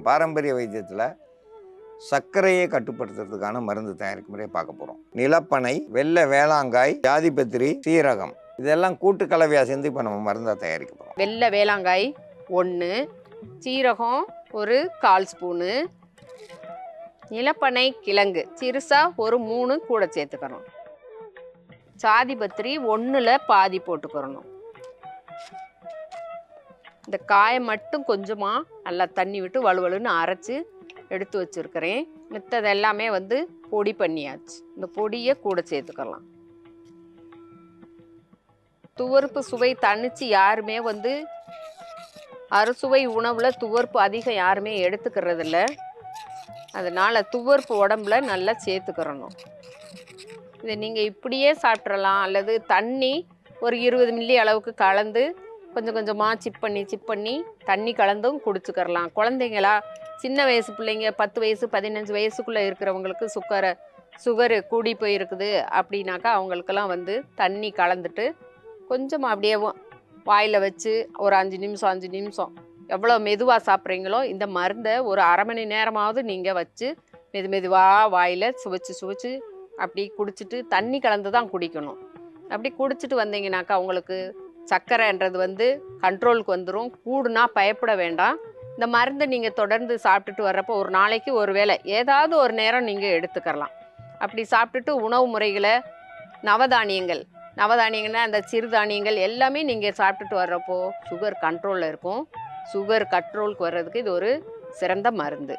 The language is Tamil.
பாரம்பரிய வைத்தியத்தில் சர்க்கரையை கட்டுப்படுத்துறதுக்கான மருந்து தயாரிக்கும் முறையை பார்க்க போகிறோம். நிலப்பனை, வெள்ளை வேளாங்காய், ஜாதிபத்திரி, சீரகம் இதெல்லாம் கூட்டு கலவையாக சேர்ந்து இப்போ நம்ம மருந்தாக தயாரிக்க போகிறோம். வெள்ளை வேளாங்காய் 1, சீரகம் ஒரு 1/4 ஸ்பூனு, நிலப்பனை கிழங்கு சிறுசாக ஒரு 3 கூட சேர்த்துக்கணும். ஜாதிபத்திரி 1ல் பாதி போட்டுக்கிறணும். இந்த காயை மட்டும் கொஞ்சமாக நல்லா தண்ணி விட்டு வலுவலுன்னு அரைச்சி எடுத்து வச்சுருக்கிறேன். மித்தது எல்லாமே பொடி பண்ணியாச்சு. இந்த பொடியை கூட சேர்த்துக்கலாம். துவர்ப்பு சுவை தணிச்சு யாருமே அறுசுவை உணவில் துவர்ப்பு அதிகம் யாருமே எடுத்துக்கிறது இல்லை. அதனால் துவர்ப்பு உடம்புல நல்லா சேர்த்துக்கிறணும். இதை நீங்கள் இப்படியே சாப்பிட்றலாம், அல்லது தண்ணி ஒரு 20 மில்லி அளவுக்கு கலந்து கொஞ்சம் கொஞ்சமாக சிப் பண்ணி தண்ணி கலந்தும் குடிச்சுக்கிறலாம். குழந்தைங்களா, சின்ன வயசு பிள்ளைங்க 10 வயசு 15 வயசுக்குள்ளே இருக்கிறவங்களுக்கு சுகரு கூடி போயிருக்குது அப்படின்னாக்கா அவங்களுக்கெல்லாம் தண்ணி கலந்துட்டு கொஞ்சமாக அப்படியே வாயில் வச்சு ஒரு 5 நிமிஷம் எவ்வளோ மெதுவாக சாப்பிட்றீங்களோ இந்த மருந்தை ஒரு அரை மணி நேரமாவது நீங்கள் வச்சு மெதுவாக வாயில் சுவைச்சு அப்படி குடிச்சிட்டு தண்ணி கலந்து தான் குடிக்கணும். அப்படி குடிச்சிட்டு வந்தீங்கன்னாக்கா அவங்களுக்கு சர்க்கரைன்றது கண்ட்ரோலுக்கு வந்துடும். கூடுனா பயப்பட வேண்டாம். இந்த மருந்தை நீங்கள் தொடர்ந்து சாப்பிட்டுட்டு வர்றப்போ ஒரு நாளைக்கு ஒரு வேளை ஏதாவது ஒரு நேரம் நீங்கள் எடுத்துக்கலாம். அப்படி சாப்பிட்டுட்டு உணவு முறைகளை நவதானியங்கள்னா அந்த சிறுதானியங்கள் எல்லாமே நீங்கள் சாப்பிட்டுட்டு வர்றப்போ சுகர் கண்ட்ரோலில் இருக்கும். சுகர் கண்ட்ரோலுக்கு வர்றதுக்கு இது ஒரு சிறந்த மருந்து.